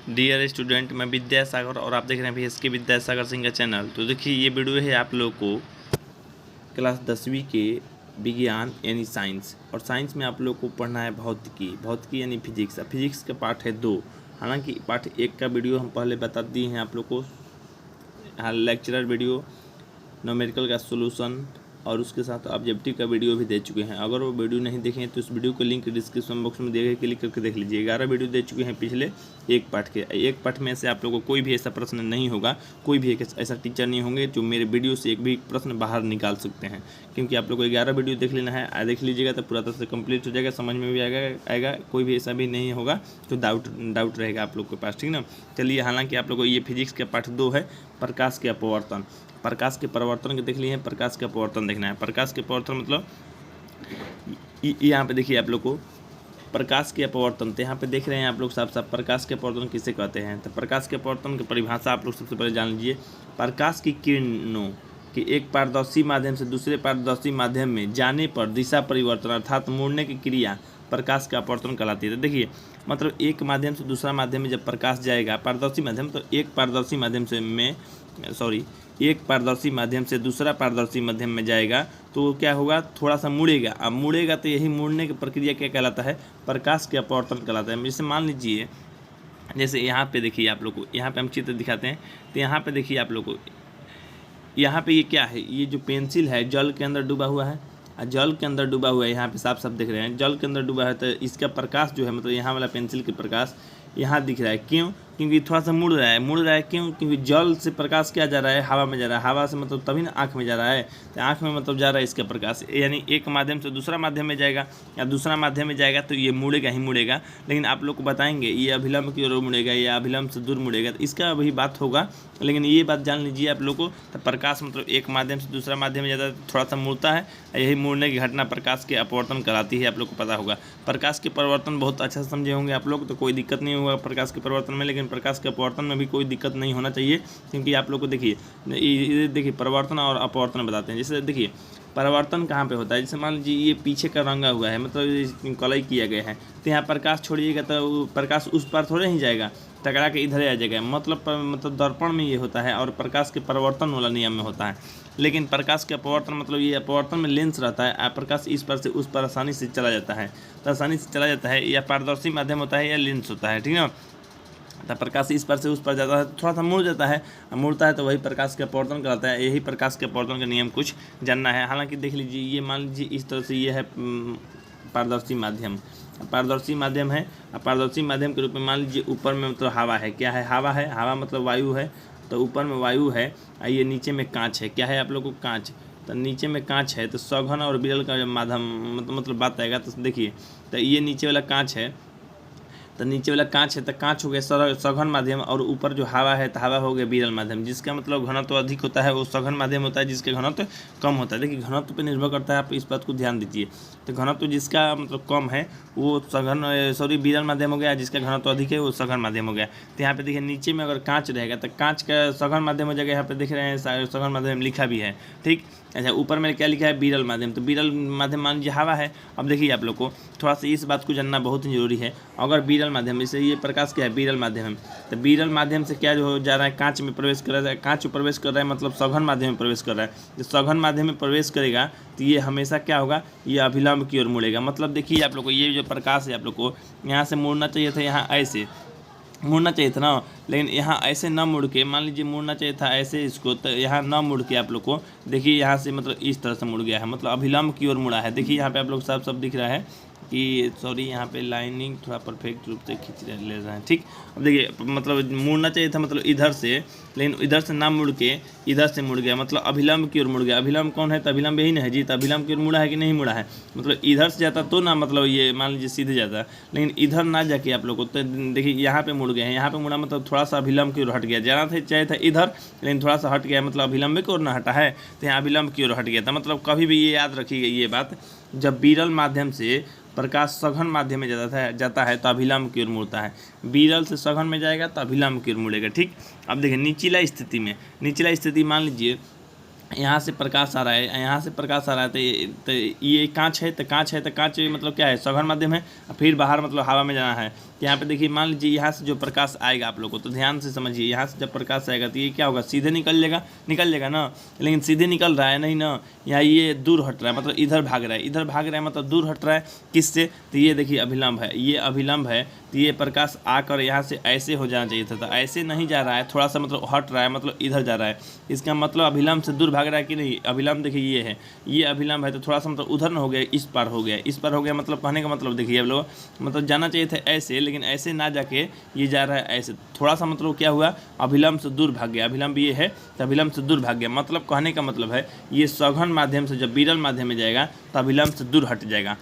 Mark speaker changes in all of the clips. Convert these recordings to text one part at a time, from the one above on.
Speaker 1: Dear student, मैं विद्यासागर और आप देख रहे हैं VSK विद्यासागर सिंह का चैनल। तो देखिए ये वीडियो है आप लोग को क्लास 10वीं के विज्ञान यानी साइंस, और साइंस में आप लोग को पढ़ना है भौतिकी यानी फिजिक्स। फिजिक्स का पार्ट है 2। हालांकि पार्ट 1 का वीडियो हम पहले बता दिए हैं आप लोग को, लेक्चरर वीडियो, न्यूमेरिकल का सोल्यूशन और उसके साथ ऑब्जेक्टिव का वीडियो भी दे चुके हैं। अगर वो वीडियो नहीं देखें तो उस वीडियो को लिंक डिस्क्रिप्शन बॉक्स में दिए गए, क्लिक करके देख लीजिए। 11 वीडियो दे चुके हैं पिछले एक पार्ट के। एक पार्ट में से आप लोगों को कोई भी ऐसा प्रश्न नहीं होगा, कोई भी एक ऐसा टीचर नहीं होंगे जो मेरे वीडियो से एक भी प्रश्न बाहर निकाल सकते हैं, क्योंकि आप लोग को 11 वीडियो देख लेना है। देख लीजिएगा तो पूरा तरह से कंप्लीट हो जाएगा, समझ में भी आएगा। कोई भी ऐसा भी नहीं होगा तो डाउट रहेगा आप लोग के पास, ठीक ना। चलिए, हालांकि आप लोग को ये फिजिक्स का पार्ट 2 है, प्रकाश के अपवर्तन। प्रकाश के परिवर्तन के देख लिए हैं, प्रकाश का अपवर्तन देखना है। प्रकाश के अपवर्तन मतलब यहाँ पे देखिए आप लोग को प्रकाश के अपवर्तन, तो यहाँ पे देख रहे हैं आप लोग साफ साफ प्रकाश के अपवर्तन किसे कहते हैं। तो प्रकाश के अपवर्तन की परिभाषा आप लोग सबसे पहले जान लीजिए। प्रकाश की किरणों कि एक पारदर्शी माध्यम से दूसरे पारदर्शी माध्यम में जाने पर दिशा परिवर्तन अर्थात मुड़ने की क्रिया प्रकाश का अपवर्तन कहलाती है। तो देखिए मतलब एक माध्यम से दूसरा माध्यम में जब प्रकाश जाएगा, पारदर्शी माध्यम, तो एक पारदर्शी माध्यम से दूसरा पारदर्शी माध्यम में जाएगा तो क्या होगा, थोड़ा सा मुड़ेगा। अब मुड़ेगा तो यही मुड़ने की प्रक्रिया क्या कहलाता है, प्रकाश के अपवर्तन कहलाता है। जैसे मान लीजिए, जैसे यहाँ पे देखिए आप लोग को, यहाँ पे हम चित्र दिखाते हैं, तो यहाँ पे देखिए आप लोग को, यहाँ पे ये क्या है, ये जो पेंसिल है जल के अंदर डूबा हुआ है, जल के अंदर डूबा हुआ है। यहाँ पे साफ साफ दिख रहे हैं जल के अंदर डूबा है, तो इसका प्रकाश जो है मतलब यहाँ वाला पेंसिल के प्रकाश यहाँ दिख रहा है। क्यों? क्योंकि थोड़ा सा मुड़ रहा है। क्यों? क्योंकि जल से प्रकाश क्या जा रहा है, हवा में जा रहा है। हवा से मतलब तभी ना आँख में जा रहा है, तो आँख में मतलब जा रहा है इसका प्रकाश। यानी एक माध्यम से दूसरा माध्यम में जाएगा या दूसरा माध्यम में जाएगा तो ये मुड़ेगा ही मुड़ेगा। लेकिन आप लोग को बताएंगे ये अभिलंब की ओर मुड़ेगा या अभिलंब से दूर मुड़ेगा, तो इसका अभी बात होगा। लेकिन ये बात जान लीजिए आप लोग को, तो प्रकाश मतलब एक माध्यम से दूसरा माध्यम में जाता है, थोड़ा सा मुड़ता है। यही मुड़ने की घटना प्रकाश के अपवर्तन कराती है, आप लोग को पता होगा। प्रकाश के परिवर्तन बहुत अच्छा से समझे होंगे आप लोग, तो कोई दिक्कत नहीं होगा प्रकाश के परिवर्तन में। लेकिन प्रकाश के अपवर्तन में भी कोई दिक्कत नहीं होना चाहिए, क्योंकि आप लोग को देखिए परिवर्तन और अपवर्तन बताते हैं। जैसे देखिए परिवर्तन कहाँ पे होता है, जैसे मान लीजिए ये पीछे का रंगा हुआ है, मतलब कलई किया गया है, तो यहाँ प्रकाश छोड़िएगा तो प्रकाश उस पर थोड़े ही जाएगा, टकरा के इधर आ जाएगा। मतलब दर्पण में ये होता है और प्रकाश के परिवर्तन वाला नियम में होता है। लेकिन प्रकाश के अपवर्तन मतलब ये अपवर्तन में लेंस रहता है, प्रकाश इस पर से उस पर आसानी से चला जाता है, तो आसानी से चला जाता है। या पारदर्शी माध्यम होता है या लेंस होता है, ठीक है। तो प्रकाश इस पर से उस पर जाता है, थोड़ा सा मुड़ जाता है, मुड़ता है तो वही प्रकाश के अपवर्तन कहलाता है। यही प्रकाश के अपवर्तन का नियम कुछ जानना है। हालांकि देख लीजिए, ये मान लीजिए इस तरह से ये है पारदर्शी माध्यम है। पारदर्शी माध्यम के रूप में मान लीजिए ऊपर में मतलब हवा है। क्या है? हवा मतलब वायु है, तो ऊपर में वायु है। ये नीचे में कांच है। क्या है आप लोग को? कांच। तो नीचे में कांच है, तो सघन और विरल का जब माध्यम मतलब बात आएगा तो देखिए, तो ये नीचे वाला कांच है, तो नीचे वाला कांच है, तो कांच हो गया सघन माध्यम, और ऊपर जो हवा है तो हवा हो गया विरल माध्यम। जिसका मतलब घनत्व अधिक होता है वो सघन माध्यम होता है, जिसके घनत्व कम होता है। देखिए घनत्व पे निर्भर करता है, आप इस बात को ध्यान दीजिए। तो घनत्व जिसका मतलब कम है वो विरल माध्यम हो गया, जिसका घनत्व अधिक है वो सघन माध्यम हो गया। तो यहाँ पे देखिए नीचे में अगर कांच रहेगा तो कांच का सघन माध्यम हो जाएगा। यहाँ पे देख रहे हैं सघन माध्यम लिखा भी है, ठीक। अच्छा, ऊपर में क्या लिखा है? विरल माध्यम। तो विरल माध्यम मान लीजिए हवा है। अब देखिए आप लोग को थोड़ा सा इस बात को जानना बहुत ही जरूरी है। अगर विरल माध्यम, जैसे ये प्रकाश क्या है? विरल माध्यम है, तो विरल माध्यम से क्या जो जा रहा है, कांच में प्रवेश कर रहा है। कांच में प्रवेश कर रहा है मतलब सघन माध्यम में प्रवेश कर रहा है। जो सघन माध्यम में प्रवेश करेगा तो ये हमेशा क्या होगा, ये अभिलंब की ओर मुड़ेगा। मतलब देखिए आप लोग को ये जो प्रकाश है आप लोग को यहाँ से मुड़ना चाहिए था, यहाँ ऐसे मुड़ना चाहिए था ना, लेकिन यहाँ ऐसे ना मुड़ के, मान लीजिए मुड़ना चाहिए था ऐसे इसको, तो यहाँ ना मुड़ के आप लोग को देखिए यहाँ से मतलब इस तरह से मुड़ गया है, मतलब अभिलंब की ओर मुड़ा है। देखिए यहाँ पे आप लोग सब दिख रहा है कि यहाँ पे लाइनिंग थोड़ा परफेक्ट रूप से खींच ले रहा है, ठीक। अब देखिए मतलब मुड़ना चाहिए था मतलब इधर से, लेकिन इधर से ना मुड़ के इधर से मुड़ गया, मतलब अभिलंब की ओर मुड़ गया। अभिलंब कौन है? तो अभिलंब यही ना है जी। तो अभिलंब की ओर मुड़ा है कि नहीं मुड़ा है? मतलब इधर से जाता तो ना, मतलब ये मान लीजिए सीधे जाता, लेकिन इधर ना जाके आप लोग को, तो देखिए यहाँ पे मुड़ गए हैं। यहाँ पे मुड़ा मतलब थोड़ा सा अभिलंब की ओर हट गया। जाना था चाहिए था इधर, लेकिन थोड़ा सा हट गया, मतलब अभिलंब की ओर ना हटा है, तो यहाँ अभिलंब की ओर हट गया था। मतलब कभी भी ये याद रखिएगा ये बात, जब विरल माध्यम से प्रकाश सघन माध्यम में जाता है तो अभिलंब की ओर मुड़ता है। विरल से सघन में जाएगा तो अभिलंब की ओर मुड़ेगा, ठीक। अब देखिए निचला स्थिति मान लीजिए यहाँ से प्रकाश आ रहा है, तो ये कांच है, तो कांच मतलब क्या है? सघन माध्यम है। फिर बाहर मतलब हवा में जाना है, यहाँ पे देखिए मान लीजिए यहाँ से जो प्रकाश आएगा आप लोग को, तो ध्यान से समझिए, यहाँ से जब प्रकाश आएगा तो ये क्या होगा, सीधे निकल जाएगा ना, लेकिन सीधे निकल रहा है नहीं ना, यहाँ ये दूर हट रहा है, मतलब इधर भाग रहा है, इधर भाग रहा है मतलब दूर हट रहा है किससे, तो ये देखिए अभिलंब है, ये अभिलंब है, तो ये प्रकाश आकर यहाँ से ऐसे हो जाना चाहिए था, तो ऐसे नहीं जा रहा है, थोड़ा सा मतलब हट रहा है, मतलब इधर जा रहा है, इसका मतलब अभिलंब से दूर भाग रहा है कि नहीं। अभिलंब देखिए ये है, ये अभिलंब है, तो थोड़ा सा मतलब उधर न हो गया, इस पार हो गया, इस पार हो गया, मतलब कहने का मतलब देखिए आप लोग, मतलब जाना चाहिए था ऐसे, लेकिन ऐसे ना जाके ये जा रहा है ऐसे, थोड़ा सा मतलब क्या हुआ, अभिलंब से दूर भाग गया, अभिलंब ये है तो अभिलंब से दूर भाग गया, मतलब कहने का मतलब है ये सघन माध्यम से जब विरल माध्यम में जाएगा तो अभिलंब से दूर हट जाएगा।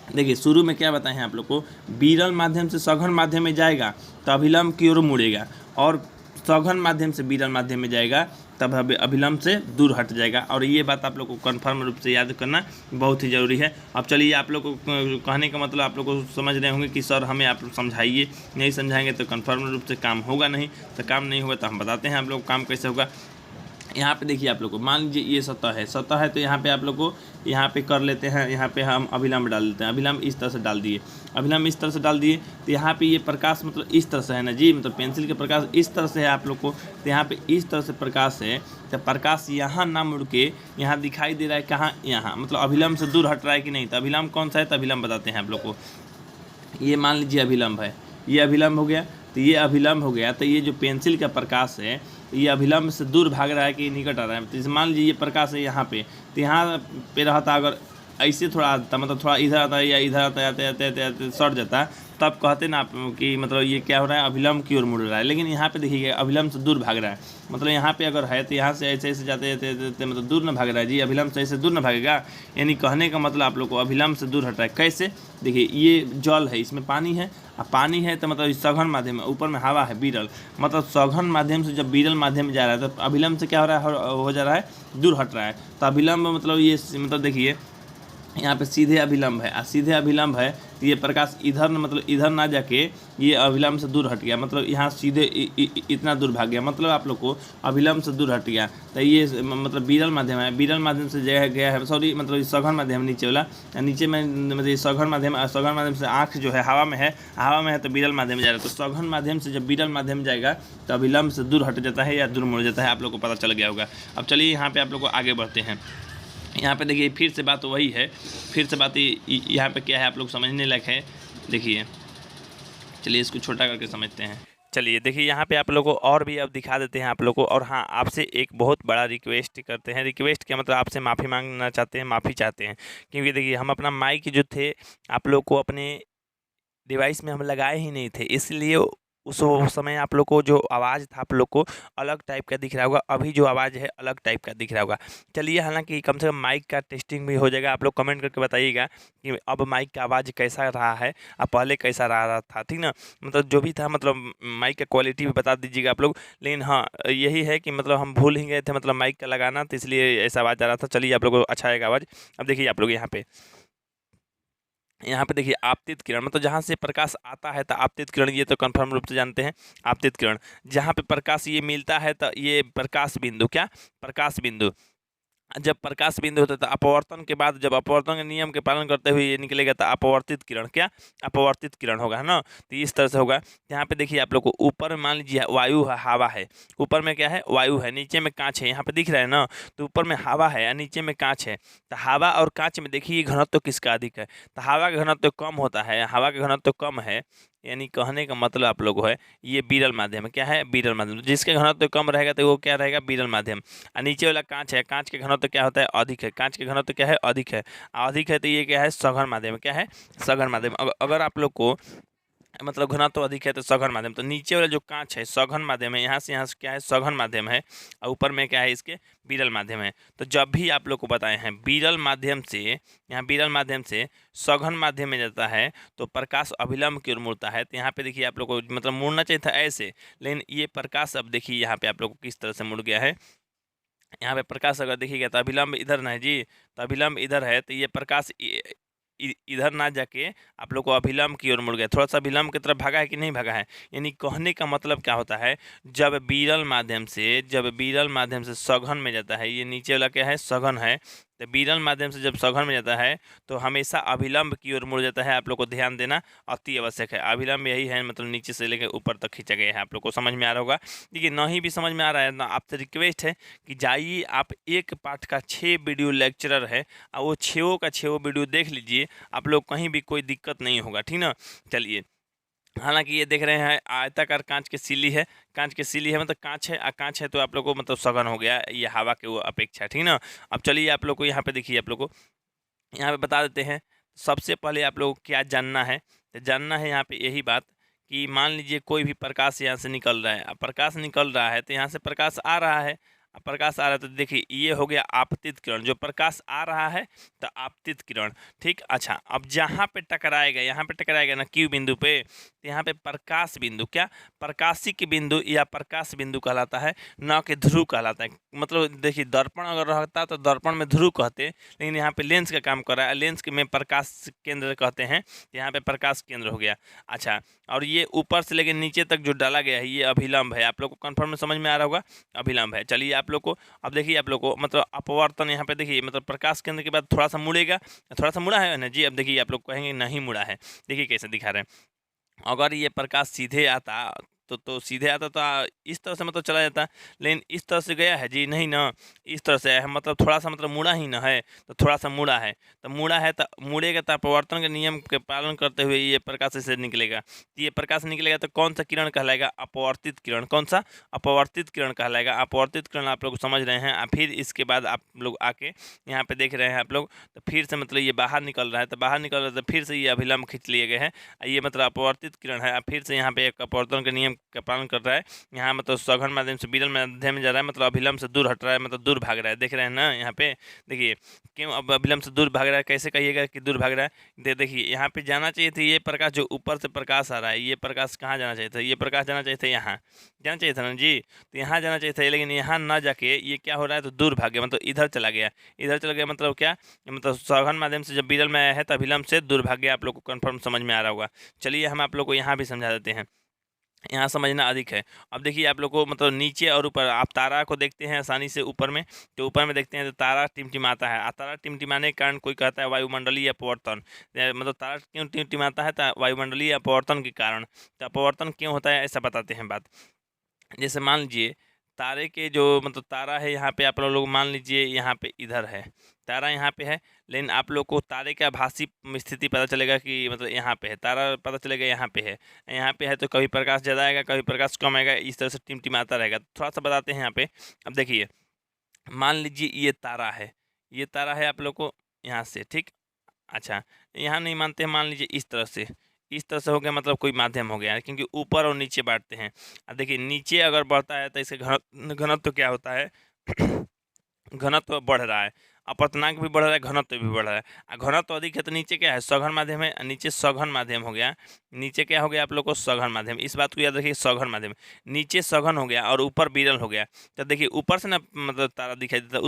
Speaker 1: देखिए शुरू में क्या बताए हैं आप लोग को, विरल माध्यम से सघन माध्यम में जाएगा तो अभिलंब की ओर मुड़ेगा, और सघन माध्यम से विरल माध्यम में जाएगा तब अभिलंब से दूर हट जाएगा। और ये बात आप लोग को कन्फर्म रूप से याद करना बहुत ही ज़रूरी है। अब चलिए आप लोग को कहने का मतलब आप लोग को समझ रहे होंगे कि सर हमें आप लोग समझाइए, नहीं समझाएंगे तो कन्फर्म रूप से काम होगा नहीं, तो काम नहीं होगा तो हम बताते हैं आप लोग काम कैसे होगा। यहाँ पे देखिए आप लोग को, मान लीजिए ये सतह है तो यहाँ पे आप लोग को यहाँ पे कर लेते हैं, यहाँ पे हम अभिलंब डाल देते हैं, अभिलंब इस तरह से डाल दिए, अभिलंब इस तरह से डाल दिए, तो यहाँ पे ये प्रकाश मतलब इस तरह से है ना जी, मतलब पेंसिल के प्रकाश इस तरह से है आप लोग को, तो यहाँ पे इस तरह से प्रकाश है, तो प्रकाश यहाँ ना मुड़ के यहाँ दिखाई दे रहा है कहाँ, यहाँ मतलब अभिलंब से दूर हट रहा है कि नहीं, तो अभिलंब कौन सा है, तो अभिलंब बताते हैं आप लोग को। ये मान लीजिए अभिलंब है, ये अभिलंब हो गया, तो ये अभिलंब हो गया, तो ये जो पेंसिल का प्रकाश है ये अभिलंब से दूर भाग रहा है कि निकट आ रहा है, तो मान लीजिए ये प्रकाश है यहाँ पे, तो यहाँ पे रहता अगर ऐसे थोड़ा आता, मतलब थोड़ा इधर आता है या इधर आता आते सट जाता, तब कहते ना आप कि मतलब ये क्या हो रहा है, अभिलंब की ओर मुड़ रहा है। लेकिन यहाँ पे देखिए अभिलंब से दूर भाग रहा है, मतलब यहाँ पे अगर है तो यहाँ से ऐसे ऐसे जाते मतलब दूर न भाग रहा है जी, अभिलंब से ऐसे दूर न भागेगा, यानी कहने का मतलब आप लोग को अभिलंब से दूर हट रहा है। कैसे, देखिए ये जल है, इसमें पानी है, अब पानी है तो मतलब सघन माध्यम है, ऊपर में हवा है विरल, मतलब सघन माध्यम से जब विरल माध्यम में जा रहा है तो अभिलंब से क्या हो रहा है, हो जा रहा है, दूर हट रहा है। तो अभिलंब मतलब ये मतलब देखिए यहाँ पे सीधे अभिलंब है, सीधे अभिलंब है तो ये प्रकाश इधर मतलब इधर ना जाके ये अभिलंब से दूर हट गया, मतलब यहाँ सीधे इतना दूर भाग गया, मतलब आप लोग को अभिलंब से दूर हट गया, तो ये मतलब विरल माध्यम है, विरल माध्यम से गया है, सॉरी मतलब सघन माध्यम नीचे वाला, नीचे में मतलब सघन माध्यम से आँख जो है हवा में है तो विरल माध्यम में जा रहा है, तो सघन माध्यम से जब विरल माध्यम में जाएगा तो अभिलंब से दूर हट जाता है या दूर मुड़ जाता है, आप लोग को पता चल गया होगा। अब चलिए यहाँ पे आप लोग को आगे बढ़ते हैं। यहाँ पे देखिए फिर से बात वही है, फिर से बात यहाँ पे क्या है आप लोग समझने लायक है। देखिए चलिए इसको छोटा करके समझते हैं। चलिए देखिए यहाँ पे आप लोग को और भी अब दिखा देते हैं आप लोग को, और हाँ आपसे एक बहुत बड़ा रिक्वेस्ट करते हैं, रिक्वेस्ट क्या मतलब आपसे माफ़ी मांगना चाहते हैं, माफ़ी चाहते हैं, क्योंकि देखिए हम अपना माइक जो थे आप लोग को अपने डिवाइस में हम लगाए ही नहीं थे, इसलिए उस समय आप लोग को जो आवाज़ था आप लोग को अलग टाइप का दिख रहा होगा, अभी जो आवाज़ है अलग टाइप का दिख रहा होगा। चलिए हालांकि कम से कम माइक का टेस्टिंग भी हो जाएगा, आप लोग कमेंट करके बताइएगा कि अब माइक का आवाज़ कैसा रहा है, अब पहले कैसा रहा था, ठीक ना, मतलब जो भी था मतलब माइक का क्वालिटी भी बता दीजिएगा आप लोग। लेकिन हाँ यही है कि मतलब हम भूल ही गए थे मतलब माइक का लगाना, तो इसलिए ऐसा आवाज़ आ रहा था। चलिए आप लोग को अच्छा आएगा आवाज़। अब देखिए आप लोग यहाँ पे देखिए आपतित किरण, मतलब जहाँ से प्रकाश आता है तो आपतित किरण, ये तो कंफर्म रूप से जानते हैं। आपतित किरण जहाँ पे प्रकाश ये मिलता है तो ये प्रकाश बिंदु, क्या प्रकाश बिंदु, जब प्रकाश बिंदु होता है तो अपवर्तन के बाद जब अपवर्तन के नियम के पालन करते हुए ये निकलेगा तो अपवर्तित किरण, क्या अपवर्तित किरण होगा, है ना। तो इस तरह से होगा। यहाँ पे देखिए आप लोग को ऊपर में मान लीजिए वायु है, हवा है, ऊपर में क्या है वायु है, नीचे में कांच है, यहाँ पे दिख रहा है ना, तो ऊपर में हवा है और नीचे में कांच है। तो हवा और कांच में देखिए घनत्व किसका अधिक है, तो हवा का घनत्व कम होता है, हवा का घनत्व कम है, यानी कहने का मतलब आप लोग है ये विरल माध्यम है, क्या है विरल माध्यम, जिसके घनत्व कम रहेगा तो वो क्या रहेगा विरल माध्यम। और नीचे वाला कांच है, कांच के घनत्व क्या होता है अधिक है, कांच के घनत्व क्या है अधिक है, अधिक है तो ये क्या है सघन माध्यम, क्या है सघन माध्यम। अगर आप लोग को मतलब घनत्व अधिक है तो सघन माध्यम, तो नीचे वाला जो कांच है सघन माध्यम है, यहाँ से क्या है सघन माध्यम है, और ऊपर में क्या है इसके विरल माध्यम है। तो जब भी आप लोग को बताए हैं विरल माध्यम से, यहाँ विरल माध्यम से सघन माध्यम में जाता है तो प्रकाश अभिलंब की ओर मुड़ता है। तो यहाँ पे देखिए आप लोग को मतलब मुड़ना चाहिए था ऐसे, लेकिन ये प्रकाश अब देखिए यहाँ पे आप लोग को किस तरह से मुड़ गया है। यहाँ पे प्रकाश अगर देखिएगा तो अभिलंब इधर ना है जी, तो अभिलंब इधर है, तो ये प्रकाश इधर ना जाके आप लोग को अभिलंब की ओर मुड़ गया, थोड़ा सा अभिलंब की तरफ भागा है कि नहीं भागा है। यानी कहने का मतलब क्या होता है, जब विरल माध्यम से सघन में जाता है, ये नीचे वाला क्या है सघन है, तो विरल माध्यम से जब सघन में जाता है तो हमेशा अभिलंब की ओर मुड़ जाता है। आप लोग को ध्यान देना अति आवश्यक है। अभिलंब यही है, मतलब नीचे से लेकर ऊपर तक खींचा गया है। आप लोग को समझ में आ रहा होगा। देखिए नहीं भी समझ में आ रहा है ना, आपसे रिक्वेस्ट है कि जाइए आप एक पाठ का 6 वीडियो लेक्चरर है, और वो 6 का 6 वीडियो देख लीजिए। आप लोग कहीं भी कोई दिक्कत नहीं होगा, ठीक ना। चलिए, हालांकि ये देख रहे हैं आयताकार कांच की सिल्ली है, कांच की सिल्ली है मतलब कांच है, कांच है तो आप लोग को मतलब सघन हो गया ये हवा के वो अपेक्षा, ठीक ना। अब चलिए आप लोग को यहाँ पे देखिए, आप लोग को यहाँ पे बता देते हैं। सबसे पहले आप लोग को क्या जानना है, तो जानना है यहाँ पे यही बात कि मान लीजिए कोई भी प्रकाश यहाँ से निकल रहा है। अब प्रकाश निकल रहा है तो यहाँ से प्रकाश आ रहा है। अब प्रकाश आ रहा है तो देखिए ये हो गया आपतित किरण, जो प्रकाश आ रहा है तो आपतित किरण, ठीक। अच्छा, अब जहाँ पे टकराएगा, यहाँ पे टकराएगा ना क्यू बिंदु पे, तो यहाँ पे प्रकाश बिंदु, क्या प्रकाशिक बिंदु या प्रकाश बिंदु कहलाता है, न कि ध्रुव कहलाता है। मतलब देखिए दर्पण अगर रहता तो दर्पण में ध्रुव कहते, लेकिन यहाँ पे लेंस का काम कर रहा है, लेंस में प्रकाश केंद्र कहते हैं, यहाँ पे प्रकाश केंद्र हो गया। अच्छा, और ये ऊपर से लेकर नीचे तक जो डाला गया है ये अभिलंब है। आप लोग को कन्फर्म में समझ में आ रहा होगा, अभिलंब है। चलिए आप लोग को अब देखिए, आप लोग को मतलब अपवर्तन यहाँ पे देखिए, मतलब प्रकाश केंद्र के बाद थोड़ा सा मुड़ेगा, थोड़ा सा मुड़ा है ना जी। अब देखिए आप लोग कहेंगे नहीं मुड़ा है, देखिए कैसे दिखा रहे हैं। अगर ये प्रकाश सीधे आता तो सीधे आता तो इस तरह से मतलब चला जाता, लेकिन इस तरह से गया है जी नहीं ना, इस तरह से है, मतलब थोड़ा सा मतलब मुड़ा ही ना है, तो थोड़ा सा मुड़ा है, तो मुड़ा है तो मुड़ेगा तो अपवर्तन के नियम के पालन करते हुए ये प्रकाश से निकलेगा। तो ये प्रकाश निकलेगा तो कौन सा किरण कहलाएगा, अपवर्तित किरण। कौन सा, अपवर्तित किरण कहलाएगा। अपवर्तित किरण आप लोग समझ रहे हैं। फिर इसके बाद आप लोग आके यहाँ पे देख रहे हैं आप लोग, तो फिर से मतलब ये बाहर निकल रहा है, तो बाहर निकल रहा है तो फिर से ये अभिलंब खींच लिए गए हैं, ये मतलब अपवर्तित किरण है। फिर से यहाँ पे एक अपवर्तन के नियम का पालन कर रहा है, यहाँ मतलब सघन माध्यम से विरल माध्यम में जा रहा है, मतलब अभिलंब से दूर हट रहा है, मतलब दूर भाग रहा है। देख रहे हैं ना यहाँ पे, देखिए क्यों अब अभिलंब से दूर भाग रहा है, कैसे कहिएगा कि दूर भाग रहा है। देखिए यहाँ पे जाना चाहिए था ये प्रकाश, जो ऊपर से प्रकाश आ रहा है, ये प्रकाश कहाँ जाना चाहिए था, ये प्रकाश जाना चाहिए था यहाँ, जाना चाहिए था ना जी, तो यहाँ जाना चाहिए था, लेकिन यहाँ ना जाके ये क्या हो रहा है, तो दूर भाग गया, मतलब इधर चला गया। इधर चला गया मतलब क्या, मतलब सघन माध्यम से जब विरल में आया है तो अभिलंब से दूर भाग गया। आप लोग को कन्फर्म समझ में आ रहा होगा। चलिए हम आप लोग को यहाँ भी समझा देते हैं, यहाँ समझना अधिक है। अब देखिए आप लोग को मतलब नीचे और ऊपर, आप तारा को देखते हैं आसानी से ऊपर में, तो ऊपर में देखते हैं तो तारा टिमटिमाता है। तारा टिमटिमाने के कारण कोई कहता है वायुमंडलीय अपवर्तन, मतलब तारा क्यों टिमटिमाता है, तो वायुमंडलीय अपवर्तन के कारण। तो अपवर्तन क्यों होता है ऐसा बताते हैं बात। जैसे मान लीजिए तारे के जो मतलब तारा है यहाँ पे, आप लोग मान लीजिए यहाँ पे इधर है तारा, यहाँ पे है, लेकिन आप लोग को तारे का भाषी स्थिति पता चलेगा कि मतलब यहाँ पे है तारा, पता चलेगा यहाँ पे है, यहाँ पे है तो कभी प्रकाश ज़्यादा आएगा, कभी प्रकाश कम आएगा, इस तरह से टिमटिमाता रहेगा। थोड़ा सा बताते हैं यहाँ पे। अब देखिए मान लीजिए ये तारा है, ये तारा है आप लोग को यहाँ से, ठीक। अच्छा, यहाँ नहीं मानते हैं, मान लीजिए इस तरह से, इस तरह से हो गया, मतलब कोई माध्यम हो गया, क्योंकि ऊपर और नीचे बांटते हैं। अब देखिए नीचे अगर बढ़ता है तो इसके घनत्व क्या होता है घनत्व बढ़ रहा है, अपर्तनांक भी बढ़ रहा है, घनत्व भी बढ़ रहा है। घनत्व अधिक है तो नीचे क्या है, सघन माध्यम है, नीचे सघन माध्यम हो गया। नीचे क्या हो गया आप लोग को, सघन माध्यम। इस बात को याद रखिए, सघन माध्यम, नीचे सघन हो गया और ऊपर विरल हो गया। तो देखिए ऊपर से ना मतलब तारा दिखाई देता है,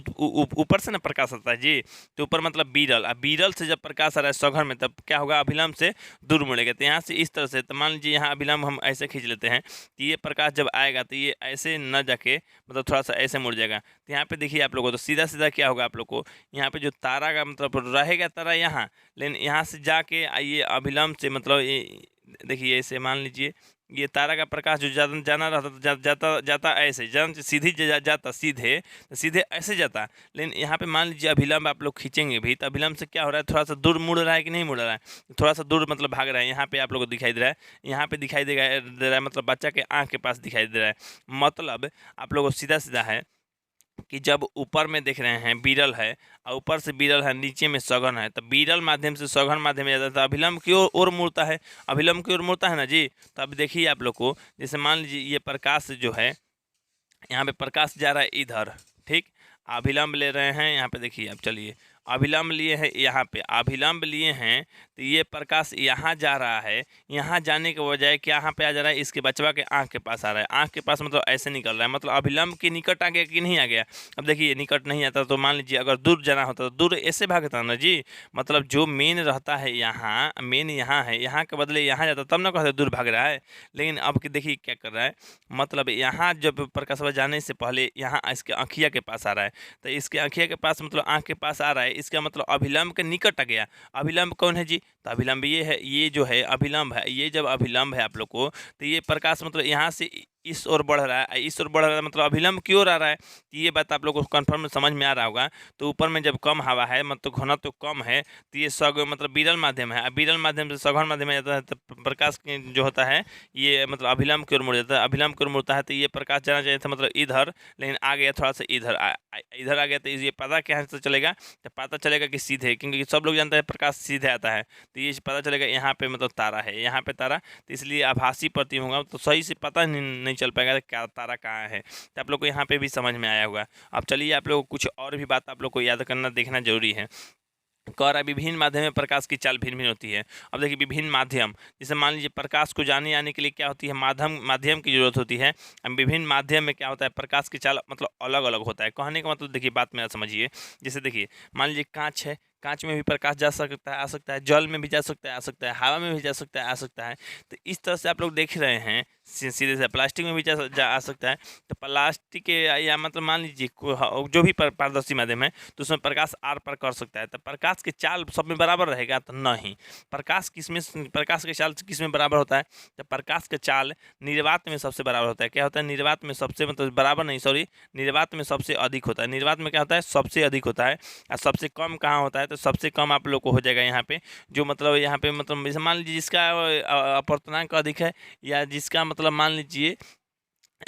Speaker 1: ऊपर से ना प्रकाश आता है जी, तो ऊपर मतलब विरल, अब विरल से जब प्रकाश आ रहा है सघन में, तब क्या होगा, अभिलंब से दूर मुड़ेगा। तो यहाँ से इस तरह से, तो मान लीजिए यहाँ अभिलंब हम ऐसे खींच लेते हैं, तो ये प्रकाश जब आएगा तो ये ऐसे न जाके मतलब थोड़ा सा ऐसे मुड़ जाएगा। तो यहाँ पे देखिए आप लोगों को, तो सीधा सीधा क्या होगा आप लोग को, यहाँ पे जो तारा का मतलब रहेगा तारा यहाँ, लेकिन यहाँ से जाके ये अभिलंब से मतलब ये देखिए ऐसे मान लीजिए ये तारा का प्रकाश जो जाना रहता तो जाता जाता ऐसे सीधी जाता सीधे, तो सीधे ऐसे जाता, लेकिन यहाँ पे मान लीजिए अभिलंब आप लोग खींचेंगे भी, तो अभिलंब से क्या हो रहा है, थोड़ा सा दूर मुड़ रहा है कि नहीं मुड़ रहा है, थोड़ा सा दूर मतलब भाग रहा है। यहाँ पे आप लोग को दिखाई दे रहा है, यहाँ पे दिखाई दे रहा है, मतलब बच्चा के आँख के पास दिखाई दे रहा है। मतलब आप लोग को सीधा सीधा है कि जब ऊपर में देख रहे हैं विरल है और ऊपर से विरल है, नीचे में सघन है, तो विरल माध्यम से सघन माध्यम में जाता है, अभिलंब की ओर मुड़ता है, अभिलंब की ओर मुड़ता है ना जी। तो अब देखिए आप लोग को, जैसे मान लीजिए ये प्रकाश जो है, यहाँ पे प्रकाश जा रहा है इधर, ठीक, अभिलंब ले रहे हैं यहाँ पे देखिए आप, चलिए अभिलंब लिए हैं यहाँ पे, अभिलंब लिए हैं तो ये प्रकाश यहाँ जा रहा है, यहाँ जाने के बजाय क्या यहाँ पे आ जा रहा है, इसके बचवा के आँख के पास आ रहा है, आँख के पास मतलब ऐसे निकल रहा है, मतलब अभिलंब के निकट आ गया कि नहीं आ गया। अब देखिए निकट नहीं आता तो मान लीजिए अगर दूर जाना होता तो दूर ऐसे भागता ना जी, मतलब जो मेन रहता है यहाँ, मेन यहाँ है, यहाँ के बदले यहाँ जाता तब ना कहते दूर भाग रहा है। लेकिन अब कि देखिए क्या कर रहा है, मतलब यहाँ जब प्रकाशवा जाने से पहले यहाँ इसके आँखिया के पास आ रहा है, तो इसके आँखिया के पास मतलब आँख के पास आ रहा है, इसका मतलब अभिलंब के निकट आ गया। अभिलंब कौन है जी, तो अभिलंब ये है, ये जो है अभिलंब है, ये जब अभिलंब है आप लोग को, तो ये प्रकाश मतलब यहाँ से इस ओर बढ़ रहा है, इस ओर बढ़ रहा है, मतलब अभिलंब की ओर आ रहा है। तो ये बात आप लोग को कन्फर्म समझ में आ रहा होगा। तो ऊपर में जब कम हवा है मतलब घनत्व तो कम है, तो ये मतलब विरल माध्यम है, विरल माध्यम से सघन माध्यम में जाता है, तो प्रकाश जो होता है ये मतलब अभिलंब की ओर मुड़ जाता है, अभिलंब की ओर मुड़ता है, तो ये प्रकाश जाना चाहिए था मतलब इधर, लेकिन आ गया थोड़ा सा इधर इधर आ गया। तो ये पता क्या से चलेगा, तो पता चलेगा कि सीधे, क्योंकि सब लोग जानते हैं प्रकाश सीधे आता है, तो ये पता चलेगा यहाँ पे मतलब तारा है, यहाँ पे तारा, तो इसलिए आभासी प्रतिबिंब होगा, तो सही से पता नहीं चल पाएगा क्या तारा कहाँ है। तो आप लोग को यहाँ पे भी समझ में आया होगा। अब चलिए आप लोग को कुछ और भी बात आप लोग को याद करना देखना जरूरी है। कह रहा है विभिन्न माध्यम में प्रकाश की चाल भिन्न भिन्न होती है। अब देखिए विभिन्न माध्यम, जैसे मान लीजिए प्रकाश को जाने आने के लिए क्या होती है, माध्यम की जरूरत होती है। अब विभिन्न माध्यम में क्या होता है, प्रकाश की चाल मतलब अलग अलग होता है। कहने का मतलब देखिए बात मेरा समझिए, जैसे देखिए मान लीजिए कांच है, कांच में भी प्रकाश जा सकता है, आ सकता है, जल में भी जा सकता है, आ सकता है, हवा में भी जा सकता है, आ सकता है। तो इस तरह से आप लोग देख रहे हैं सीधे से प्लास्टिक में भी आ सकता है। तो प्लास्टिक के या मतलब मान लीजिए जो भी पारदर्शी माध्यम है तो उसमें प्रकाश आर पार कर सकता है। तो प्रकाश के चाल सब में बराबर रहेगा तो नहीं, प्रकाश के चाल किस में बराबर होता है, तो प्रकाश के चाल निर्वात में सबसे बराबर होता है। क्या होता है, निर्वात में सबसे मतलब बराबर नहीं, सॉरी, निर्वात में सबसे अधिक होता है। निर्वात में क्या होता है, सबसे अधिक होता है। और सबसे कम कहाँ होता है, तो सबसे कम आप लोग को हो जाएगा यहाँ पे, जो मतलब यहाँ पे मतलब जैसे मान लीजिए जिसका अपवर्तनांक अधिक है, या जिसका मतलब मान लीजिए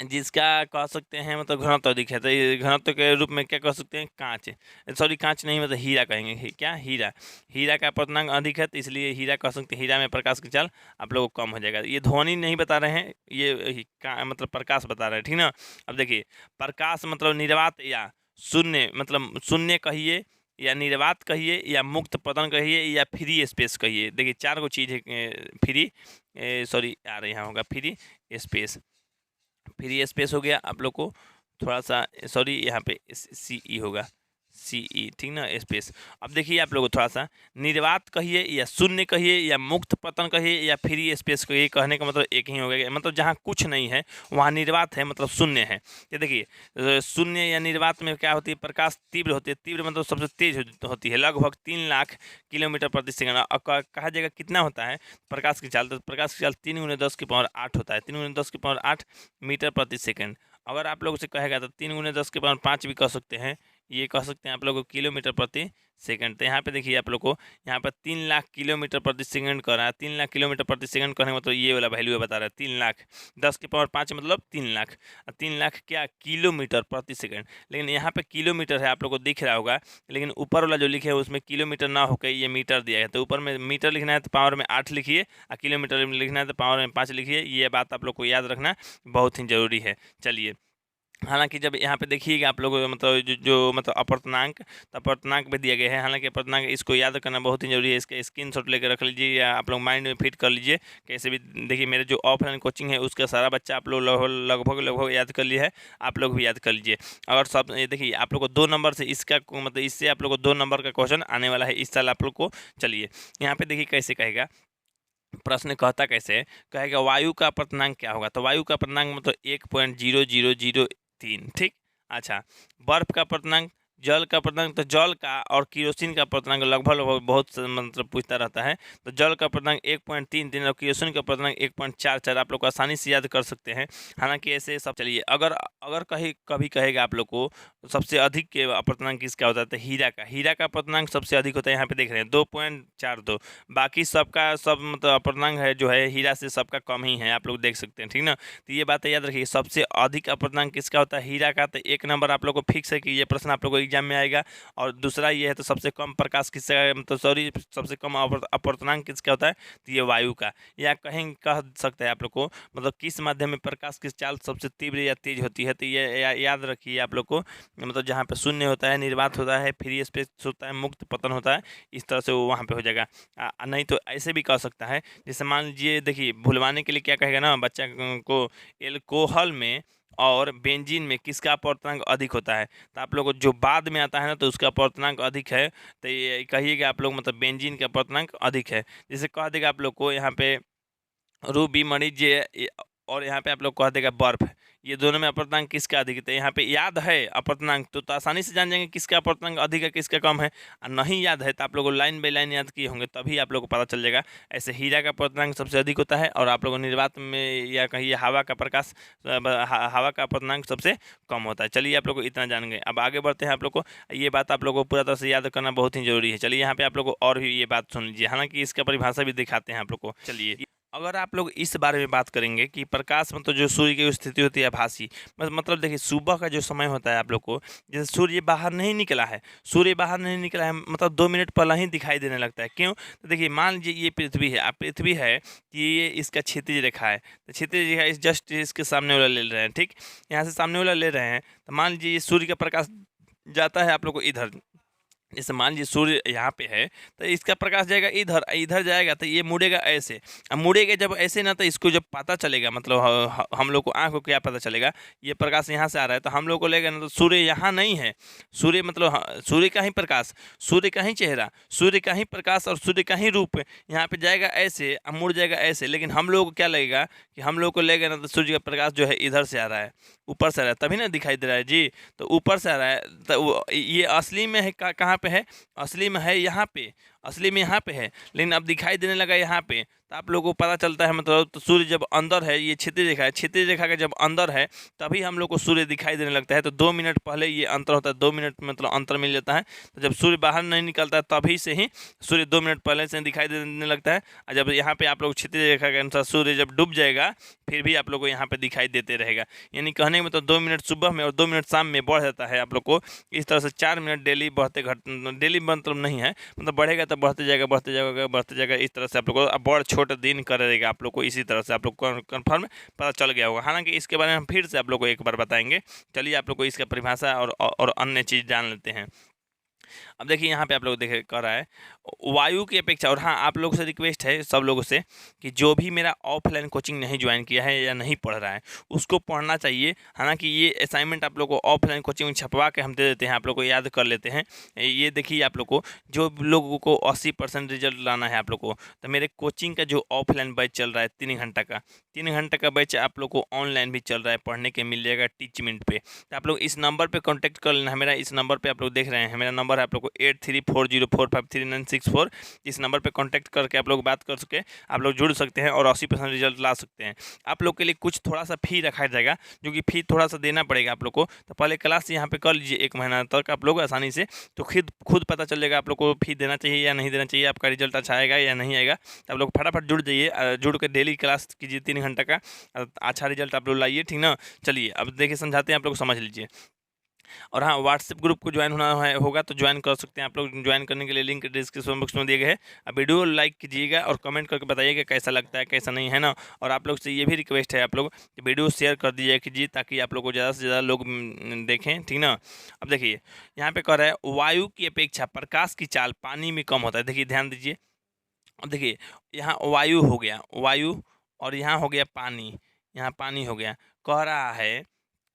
Speaker 1: जिसका कह सकते हैं मतलब घनत्व अधिक है, तो ये घनत्व के रूप में क्या कह सकते हैं, कांच, सॉरी कांच नहीं मतलब हीरा कहेंगे, क्या हीरा का अपवर्तनांक अधिक है, तो इसलिए हीरा कह सकते हैं। हीरा में प्रकाश की चाल आप लोगों को कम हो जाएगा। ये ध्वनि नहीं बता रहे हैं, ये मतलब प्रकाश बता रहे हैं, ठीक ना। अब देखिए प्रकाश मतलब निर्वात या शून्य, मतलब शून्य कहिए या निर्वात कहिए या मुक्त पतन कहिए या फ्री स्पेस कहिए। देखिए 4 गो चीज़ है, फ्री सॉरी आ रहे यहाँ होगा फ्री स्पेस हो गया आप लोग को, थोड़ा सा सॉरी यहाँ पे CE होगा, CE, ठीक ना, स्पेस। अब देखिए आप लोग थोड़ा सा निर्वात कहिए या शून्य कहिए या मुक्त पतन कहिए या फ्री स्पेस कहिए, कहने का मतलब एक ही हो गया, मतलब जहाँ कुछ नहीं है वहाँ निर्वात है मतलब शून्य है। ये देखिए शून्य या निर्वात में क्या होती है, प्रकाश तीव्र होती है, तीव्र मतलब सबसे तेज होती है, लगभग 3 लाख किलोमीटर प्रति सेकंड। अब कहा जाएगा कितना होता है प्रकाश की चाल, तो प्रकाश की चाल 3 × 10⁸ होता है, 3 × 10⁸ मीटर प्रति सेकंड। अगर आप लोगों से कहेगा तो 3 × 10⁵ भी कह सकते हैं, ये कह सकते हैं आप लोग को किलोमीटर प्रति सेकंड। तो यहाँ पे देखिए आप लोग को यहाँ पर 3 लाख किलोमीटर प्रति सेकंड कर रहा है, 3 लाख किलोमीटर प्रति सेकंड करने का मतलब ये वाला वैल्यू बता रहा है 3 लाख, 10⁵ मतलब 3 लाख, 3 लाख क्या किलोमीटर प्रति सेकंड। लेकिन यहाँ पे किलोमीटर है आप लोग को दिख रहा होगा, लेकिन ऊपर वाला जो लिखे है उसमें किलोमीटर ना होकर ये मीटर दिया है। तो ऊपर में मीटर लिखना है तो पावर में 8 लिखिए, और किलोमीटर में लिखना है तो पावर में 5 लिखिए। ये बात आप लोग को याद रखना बहुत ही जरूरी है। चलिए हालांकि जब यहाँ पे देखिएगा आप लोग मतलब जो मतलब अपवर्तनांक, तो अपवर्तनांक भी दिया गया है। हालांकि अपवर्तनांक इसको याद करना बहुत ही जरूरी है, इसका स्क्रीनशॉट लेकर रख लीजिए या आप लोग माइंड में फिट कर लीजिए। कैसे भी देखिए मेरे जो ऑफलाइन कोचिंग है उसका सारा बच्चा आप लोग लगभग याद कर लिया है, आप लोग भी याद कर लीजिए। अगर सब देखिए आप लोग को 2 नंबर से इसका मतलब इससे आप लोग को 2 नंबर का क्वेश्चन आने वाला है इस साल आप लोग को। चलिए यहाँ पे देखिए कैसे कहेगा, प्रश्न कहता कैसे है, कहेगा वायु का अपवर्तनांक क्या होगा, तो वायु का अपवर्तनांक मतलब 1.0003, ठीक। अच्छा बर्फ का अपवर्तनांक, जल का अपवर्तनांक, तो जल का और केरोसिन का अपवर्तनांक लगभग बहुत मतलब पूछता रहता है। तो जल का अपवर्तनांक 1.33 और केरोसिन का अपवर्तनांक 1.44 आप लोग को आसानी से याद कर सकते हैं। हालांकि ऐसे सब चलिए अगर कभी कहेगा आप लोग को सबसे अधिक के अपवर्तनांक किसका होता है, तो हीरा का अपवर्तनांक सबसे अधिक होता है। यहाँ पे देख रहे हैं 2.42, बाकी सबका सब मतलब अपवर्तनांक है जो है हीरा से सबका कम ही है, आप लोग देख सकते हैं, ठीक ना। तो ये बात याद रखिए सबसे अधिक अपवर्तनांक किसका होता है, हीरा का। तो 1 नंबर आप लोग को फिक्स है कि ये प्रश्न आप लोग को एग्जाम में आएगा। और दूसरा ये है तो सबसे कम प्रकाश किसका, मतलब सॉरी सबसे कम अपवर्तनांक किसका होता है, तो ये वायु का। या कहीं कह सकते हैं आप लोग को, मतलब किस माध्यम में प्रकाश की चाल सबसे तीव्र या तेज होती है, तो ये याद रखिए आप लोग को, मतलब जहाँ पे शून्य होता है, निर्वात होता है, फ्री स्पेस होता है, मुक्त पतन होता है, इस तरह से वो वहाँ पे हो जाएगा। नहीं तो ऐसे भी कह सकता है, जैसे मान लीजिए देखिए भुलवाने के लिए क्या कहेगा ना बच्चा को, एल्कोहल में और बेंजीन में किसका अपवर्तनांक अधिक होता है, तो आप लोग को जो बाद में आता है ना तो उसका अपवर्तनांक अधिक है, तो ये कहिएगा आप लोग मतलब बेंजीन का अपवर्तनांक अधिक है। जैसे कह देगा आप लोग को यहाँ पे रूबी मणिज और यहाँ पे आप लोग कह देगा बर्फ, ये दोनों में अपवर्तनांक किसका अधिक है, तो यहाँ पे याद है अपवर्तनांक तो आसानी से जान जाएंगे किसका अपवर्तनांक अधिक है किसका कम है। और नहीं याद है तो आप लोगों को लाइन बाई लाइन याद किए होंगे तभी आप लोग को पता चल जाएगा। ऐसे हीरा का अपवर्तनांक सबसे अधिक होता है और आप लोगों को निर्वात में या कहिए हवा का प्रकाश हवा का अपवर्तनांक सबसे कम होता है। चलिए आप लोग को इतना जान गए, अब आगे बढ़ते हैं। आप लोग को ये बात आप लोग को पूरा तरह से याद करना बहुत ही जरूरी है। चलिए यहाँ पे आप लोग को और भी ये बात सुन लीजिए, हालांकि इसका परिभाषा भी दिखाते हैं आप लोग को। चलिए अगर आप लोग इस बारे में बात करेंगे कि प्रकाश मतलब जो सूर्य की स्थिति होती है आभासी, मतलब देखिए सुबह का जो समय होता है आप लोग को, जैसे सूर्य बाहर नहीं निकला है, मतलब 2 मिनट पहले ही दिखाई देने लगता है। क्यों, तो देखिए मान लीजिए ये पृथ्वी है, आप पृथ्वी है कि ये इसका क्षितिज रेखा है, तो क्षितिज रेखा इस जस्ट इसके सामने वाला ले रहे हैं, ठीक, यहाँ से सामने वाला ले रहे हैं, तो मान लीजिए ये सूर्य का प्रकाश जाता है आप लोग को इधर, जैसे मान लीजिए सूर्य यहाँ पे है तो इसका प्रकाश जाएगा इधर, इधर जाएगा तो ये मुड़ेगा ऐसे। अब मुड़ेगा जब ऐसे ना, तो इसको जब पता चलेगा, मतलब हम लोग को आँख को क्या पता चलेगा, ये प्रकाश यहाँ से आ रहा है तो हम लोग को लगेगा ना तो सूर्य यहाँ नहीं है, सूर्य मतलब सूर्य का ही प्रकाश, सूर्य का ही चेहरा, सूर्य का ही प्रकाश और सूर्य का ही रूप यहाँ पे जाएगा ऐसे, अब मुड़ जाएगा ऐसे। लेकिन हम लोग को क्या लगेगा कि हम लोग को लगेगा ना तो सूर्य का प्रकाश जो है इधर से आ रहा है, ऊपर से आ रहा है, तभी ना दिखाई दे रहा है जी, तो ऊपर से आ रहा है। तो ये असली में है कहाँ पे है, असली में है यहाँ पे, असली में यहाँ पे है, लेकिन अब दिखाई देने लगा यहाँ पे, तो आप लोगों को पता चलता है मतलब तो सूर्य जब अंदर है, ये क्षितिज रेखा है, क्षितिज रेखा का जब अंदर है तभी हम लोग को सूर्य दिखाई देने लगता है। तो 2 मिनट पहले ये अंतर होता है, 2 मिनट मतलब अंतर मिल जाता है। तो जब सूर्य बाहर नहीं निकलता है तभी से ही सूर्य 2 मिनट पहले से दिखाई देने लगता है। और जब यहाँ पे आप लोग क्षितिज रेखा के अनुसार सूर्य जब डूब जाएगा फिर भी आप लोग को यहाँ पे दिखाई देते रहेगा। यानी कहने में तो 2 मिनट सुबह में और 2 मिनट शाम में बढ़ जाता है आप लोग को। इस तरह से 4 मिनट डेली बढ़ते डेली मतलब नहीं है, मतलब बढ़ेगा तो बढ़ते जाएगा बढ़ते जाएगा बढ़ते जाएगा। इस तरह से आप लोग को बड़ छोट दिन करेगा आप लोग को, इसी तरह से आप लोग को कन्फर्म पता चल गया होगा। हालांकि इसके बारे में हम फिर से आप लोग को एक बार बताएंगे। चलिए आप लोग को इसका परिभाषा और अन्य चीज़ जान लेते हैं। अब देखिए यहाँ पे आप लोग देखे कह रहा है वायु की अपेक्षा, और हाँ आप लोगों से रिक्वेस्ट है सब लोगों से कि जो भी मेरा ऑफलाइन कोचिंग नहीं ज्वाइन किया है या नहीं पढ़ रहा है उसको पढ़ना चाहिए। हालांकि ये असाइनमेंट आप लोग को ऑफलाइन कोचिंग में छपवा के हम दे देते हैं, आप लोग को याद कर लेते हैं। ये देखिए आप लोग को जो लोगों को 80% रिजल्ट लाना है आप लोग को, तो मेरे कोचिंग का जो ऑफलाइन बैच चल रहा है 3 घंटा का, 3 घंटे का बैच आप लोग को ऑनलाइन भी चल रहा है, पढ़ने के मिल जाएगा टीच मिनट पे। तो आप लोग इस नंबर पर कॉन्टैक्ट कर लेना है, मेरा इस नंबर पर आप लोग देख रहे हैं, मेरा नंबर है आप लोग को 8340453964। इस नंबर पे कांटेक्ट करके आप लोग बात कर सके, आप लोग जुड़ सकते हैं और 80% रिजल्ट ला सकते हैं। आप लोग के लिए कुछ थोड़ा सा फी रखा जाएगा, जो कि फी थोड़ा सा देना पड़ेगा आप लोग को। तो पहले क्लास यहाँ पे कर लीजिए 1 महीना तक आप लोग आसानी से, तो खुद पता चल जाएगा आप लोग को फी देना चाहिए या नहीं देना चाहिए, आपका रिजल्ट अच्छा आएगा या नहीं आएगा। तो आप लोग फटाफट जुड़ जाइए, जुड़ के डेली क्लास कीजिए 3 घंटे का, अच्छा रिजल्ट आप लोग लाइए, ठीक ना। चलिए अब देखिए समझाते हैं, आप लोग समझ लीजिए। और हाँ व्हाट्सएप ग्रुप को ज्वाइन होगा तो ज्वाइन कर सकते हैं आप लोग। ज्वाइन करने के लिए लिंक डिस्क्रिप्शन बॉक्स में दिए गए हैं। अब वीडियो लाइक कीजिएगा और कमेंट करके बताइएगा कैसा लगता है कैसा नहीं है ना। और आप लोग से ये भी रिक्वेस्ट है आप लोग वीडियो शेयर कर दीजिए कीजिए, ताकि आप लोग को ज़्यादा से ज़्यादा लोग देखें, ठीक ना। अब देखिए यहाँ पे कह रहा है वायु की अपेक्षा प्रकाश की चाल पानी में कम होता है। देखिए ध्यान दीजिए, अब देखिए यहाँ वायु हो गया, वायु, और यहाँ हो गया पानी, यहाँ पानी हो गया। कह रहा है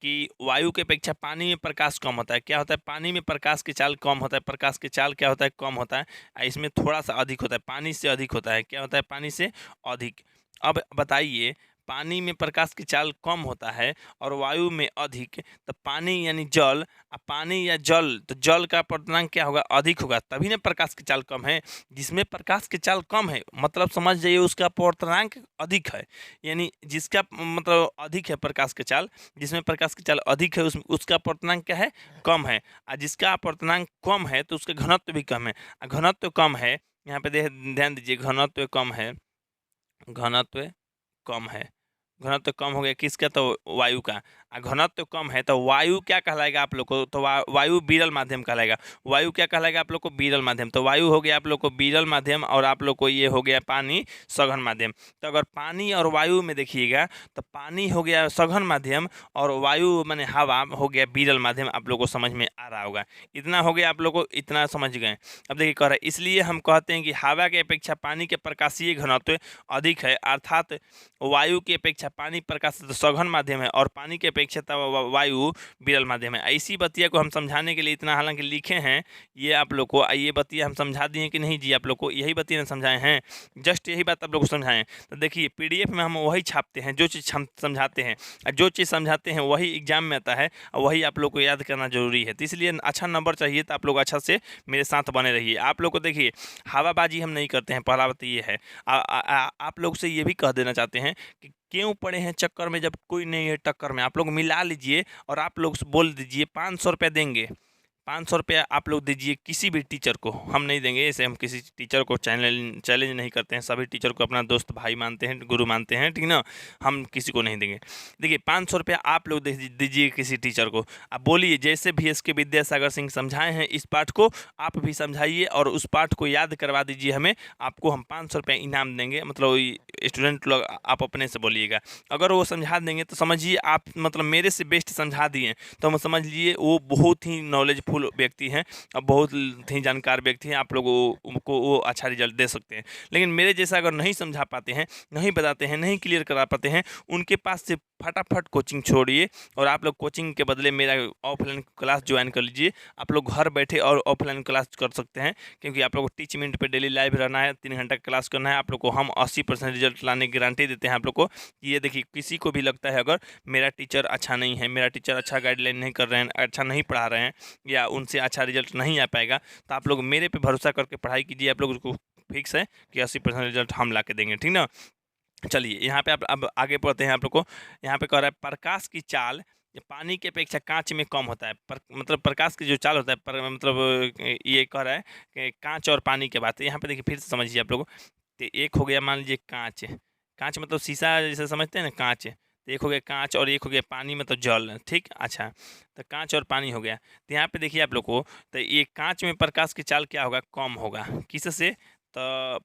Speaker 1: कि वायु की अपेक्षा पानी में प्रकाश कम होता है। क्या होता है, पानी में प्रकाश की चाल कम होता है, प्रकाश की चाल क्या होता है, कम होता है। इसमें थोड़ा सा अधिक होता है, पानी से अधिक होता है। क्या होता है, पानी से अधिक। अब बताइए पानी में प्रकाश की चाल कम होता है और वायु में अधिक, तो पानी यानी जल, पानी या जल, तो जल का अपवर्तनांक क्या होगा, अधिक होगा, तभी ना प्रकाश की चाल कम है। जिसमें प्रकाश की चाल कम है मतलब समझ जाइए उसका अपवर्तनांक अधिक है। यानी जिसका मतलब अधिक है प्रकाश की चाल, जिसमें प्रकाश की चाल अधिक है उसका अपवर्तनांक क्या है, कम है। और जिसका अपवर्तनांक कम है तो उसका घनत्व भी कम है। घनत्व कम है, यहाँ पे ध्यान दीजिए, घनत्व कम है, घनत्व कम है, घनत्व कम हो गया किसका, तो वायु का। घनत्व कम है तो वायु क्या कहलाएगा आप लोग को, तो वायु विरल माध्यम कहलाएगा। वायु क्या कहलाएगा आप लोग को, विरल माध्यम। तो वायु हो गया आप लोग को विरल माध्यम, और आप लोग को ये हो गया पानी सघन माध्यम। तो अगर पानी और वायु में देखिएगा तो पानी हो गया सघन माध्यम और वायु माने हवा हो गया विरल माध्यम। आप लोग को समझ में आ रहा होगा, इतना हो गया आप लोग को, इतना समझ गए। अब देखिए कह रहा है, इसलिए हम कहते हैं कि हवा की अपेक्षा पानी के प्रकाशीय घनत्व अधिक है, अर्थात वायु की अपेक्षा पानी प्रकाश सघन माध्यम है और पानी की अपेक्षा वायु विरल माध्यम है। इसी बतिया को हम समझाने के लिए इतना हालांकि लिखे हैं ये आप लोग को, ये बतिया हम समझा दिए कि नहीं जी, आप लोग को यही बतिया समझाए हैं, जस्ट यही बात आप लोग को समझाएं। तो देखिए पीडीएफ में हम वही छापते हैं जो चीज़ हम समझाते हैं, और जो चीज़ समझाते हैं वही एग्जाम में आता है और वही आप लोग को याद करना जरूरी है। तो इसलिए अच्छा नंबर चाहिए तो आप लोग अच्छा से मेरे साथ बने रहिए। आप लोग को देखिए हवाबाजी हम नहीं करते हैं, पहला बात ये है। आप लोग से ये भी कह देना चाहते हैं कि क्यों पड़े हैं चक्कर में जब कोई नहीं है टक्कर में। आप लोग मिला लीजिए और आप लोग बोल दीजिए 500 रुपया देंगे, 500 रुपया आप लोग दीजिए किसी भी टीचर को, हम नहीं देंगे। ऐसे हम किसी टीचर को चैलेंज नहीं करते हैं, सभी टीचर को अपना दोस्त भाई मानते हैं, गुरु मानते हैं, ठीक ना। हम किसी को नहीं देंगे। देखिए 500 रुपया आप लोग दीजिए किसी टीचर को। आप बोलिए जैसे VSK विद्यासागर सिंह समझाए हैं इस पाठ को आप भी समझाइए और उस पाठ को याद करवा दीजिए हमें, आपको हम 500 रुपया इनाम देंगे। मतलब स्टूडेंट लोग आप अपने से बोलिएगा, अगर वो समझा देंगे तो समझिए आप मतलब मेरे से बेस्ट समझा दिए, तो हम समझ लिए वो बहुत ही नॉलेजफुल व्यक्ति हैं और बहुत ही जानकार व्यक्ति हैं, आप लोगों को वो अच्छा रिजल्ट दे सकते हैं। लेकिन मेरे जैसा अगर नहीं समझा पाते हैं, नहीं बताते हैं, नहीं क्लियर करा पाते हैं, उनके पास से फटाफट कोचिंग छोड़िए और आप लोग कोचिंग के बदले मेरा ऑफलाइन क्लास ज्वाइन कर लीजिए। आप लोग घर बैठे और ऑफलाइन क्लास कर सकते हैं, क्योंकि आप लोग को टीच मिनट पे डेली लाइव रहना है, 3 घंटा क्लास करना है। आप लोग को हम 80% रिजल्ट लाने की गारंटी देते हैं आप लोग को। ये देखिए किसी को भी लगता है अगर मेरा टीचर अच्छा नहीं है, मेरा टीचर अच्छा गाइडलाइन नहीं कर रहे हैं, अच्छा नहीं पढ़ा रहे हैं या उनसे अच्छा रिजल्ट नहीं आ पाएगा, तो आप लोग मेरे पे भरोसा करके पढ़ाई कीजिए। आप लोग को फिक्स है कि 80% रिजल्ट हम ला के देंगे, ठीक ना। चलिए यहाँ पे आप अब आगे बढ़ते हैं। आप लोग को यहाँ पे कह रहा है प्रकाश की चाल पानी की अपेक्षा कांच में कम होता है। मतलब प्रकाश की जो चाल होता है मतलब ये कह रहा है कि कांच और पानी के बात है। यहाँ पे देखिए फिर से समझिए आप लोग। तो एक हो गया मान लीजिए कांच, कांच मतलब शीशा जैसे समझते हैं ना कांच, तो एक हो गया कांच और एक हो गया पानी मतलब जल, ठीक। अच्छा तो कांच और पानी हो गया। तो यहाँ पे देखिए आप लोग को, तो ये कांच में प्रकाश की चाल क्या होगा, कम होगा, किससे, तो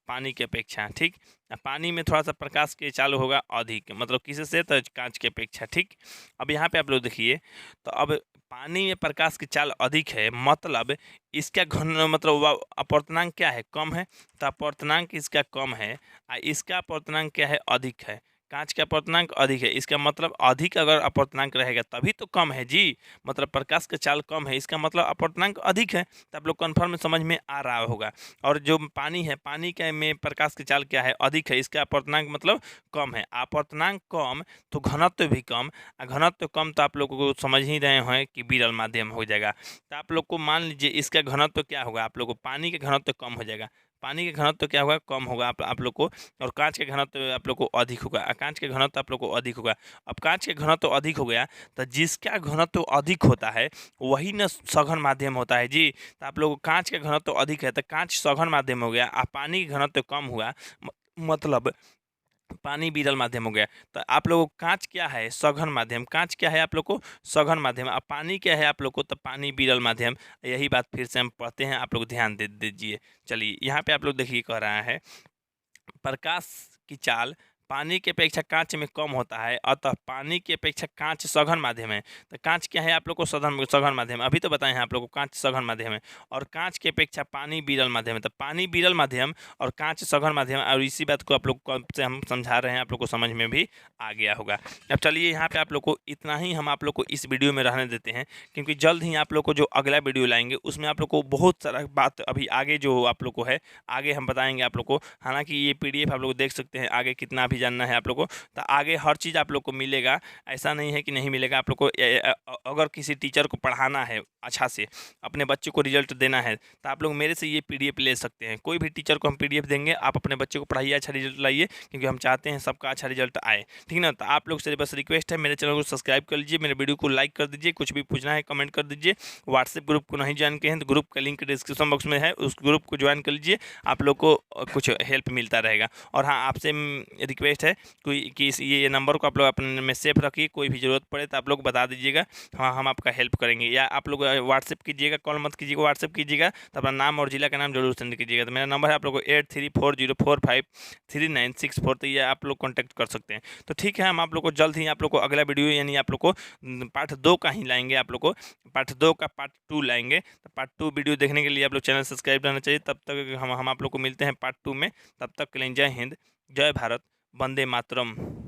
Speaker 1: पानी की अपेक्षा, ठीक। पानी में थोड़ा सा प्रकाश की चाल होगा अधिक, मतलब किससे, तो कांच की अपेक्षा, ठीक। अब यहाँ पे आप लोग देखिए, तो अब पानी में प्रकाश की चाल अधिक है, मतलब इसका घन मतलब अपवर्तनांक क्या है, कम है, तो अपवर्तनांक इसका कम है, इसका अपवर्तनांक क्या है, अधिक है। कांच का अपवर्तनांक अधिक है, इसका मतलब अधिक अगर अपवर्तनांक रहेगा तभी तो कम है जी, मतलब प्रकाश का चाल कम है, इसका मतलब अपवर्तनांक अधिक है। तो आप लोग कन्फर्म समझ में आ रहा होगा। और जो पानी है, पानी के में प्रकाश की चाल क्या है, अधिक है, इसका अपवर्तनांक मतलब कम है। अपवर्तनांक कम तो घनत्व भी कम, घनत्व कम तो आप लोगों को समझ ही रहे हैं कि विरल माध्यम हो जाएगा। तो आप लोग को मान लीजिए इसका घनत्व क्या होगा, आप लोग को पानी के घनत्व कम हो जाएगा, पानी के घनत्व क्या होगा, कम होगा आप लोग को, और कांच के घनत्व आप लोग को अधिक होगा, कांच के घनत्व आप लोग को अधिक होगा। अब कांच के घनत्व अधिक हो गया तो जिसका घनत्व अधिक होता है वही न सघन माध्यम होता है जी। तो आप लोग कांच का घनत्व अधिक है तो कांच सघन माध्यम हो गया, पानी का घनत्व कम हुआ मतलब पानी विरल माध्यम हो गया। तो आप लोगों को कांच क्या है, सघन माध्यम, कांच क्या है आप लोग को, सघन माध्यम। अब पानी क्या है आप लोग को, तो पानी विरल माध्यम। यही बात फिर से हम पढ़ते हैं, आप लोग ध्यान दे दीजिए। चलिए यहाँ पे आप लोग देखिए कह रहा है प्रकाश की चाल पानी की अपेक्षा कांच में कम होता है, अतः पानी की अपेक्षा कांच सघन माध्यम है। तो कांच क्या है आप लोग को, सघन माध्यम, अभी तो बताए हैं आप लोग को कांच सघन माध्यम है, और कांच की अपेक्षा पानी विरल माध्यम है। तो पानी विरल माध्यम और कांच सघन माध्यम, और इसी बात को आप लोग को से हम समझा रहे हैं, आप लोग को समझ में भी आ गया होगा। अब चलिए यहाँ पे आप लोग को इतना ही हम आप लोग को इस वीडियो में रहने देते हैं, क्योंकि जल्द ही आप लोग को जो अगला वीडियो लाएंगे उसमें आप लोग को बहुत सारा बात अभी आगे जो आप लोग को है आगे हम बताएंगे आप लोग को। हालांकि ये PDF आप लोग देख सकते हैं, आगे कितना भी जानना है आप लोग को, तो आगे हर चीज़ आप लोग को मिलेगा, ऐसा नहीं है कि नहीं मिलेगा। आप लोग को अगर किसी टीचर को पढ़ाना है अच्छा से, अपने बच्चे को रिजल्ट देना है, तो आप लोग मेरे से ये PDF ले सकते हैं। कोई भी टीचर को हम PDF देंगे, आप अपने बच्चे को पढ़ाइए, अच्छा रिजल्ट लाइए, क्योंकि हम चाहते हैं सबका अच्छा रिजल्ट आए, ठीक ना। तो आप लोग से बस रिक्वेस्ट है, मेरे चैनल को सब्सक्राइब कर लीजिए, मेरे वीडियो को लाइक कर दीजिए, कुछ भी पूछना है कमेंट कर दीजिए। व्हाट्सएप ग्रुप को नहीं ज्वाइन किए हैं तो ग्रुप का लिंक डिस्क्रिप्शन बॉक्स में है, उस ग्रुप को ज्वाइन कर लीजिए, आप लोग को कुछ हेल्प मिलता रहेगा। और हाँ, आपसे रिक्वेस्ट रिक्वेस्ट है कोई कि ये नंबर को आप लोग अपने में सेव रखिए, कोई भी ज़रूरत पड़े तो आप लोग बता दीजिएगा, हाँ हम आपका हेल्प करेंगे। या आप लोग व्हाट्सएप कीजिएगा, कॉल मत कीजिएगा, व्हाट्सएप कीजिएगा तो अपना नाम और जिला का नाम जरूर सेंड कीजिएगा। तो मेरा नंबर है आप लोग को 8340453964, तो ये आप लोग कॉन्टैक्ट कर सकते हैं। तो ठीक है, हम आप लोग को जल्द ही आप लोग को अगला वीडियो यानी आप लोग को पार्ट 2 का ही लाएंगे, आप लोग को पार्ट 2 का पार्ट 2 लाएंगे। तो पार्ट 2 वीडियो देखने के लिए आप लोग चैनल सब्सक्राइब रहना चाहिए। तब तक हम आप लोग को मिलते हैं पार्ट 2 में। तब तक के लिए जय हिंद, जय भारत, वंदे मातरम।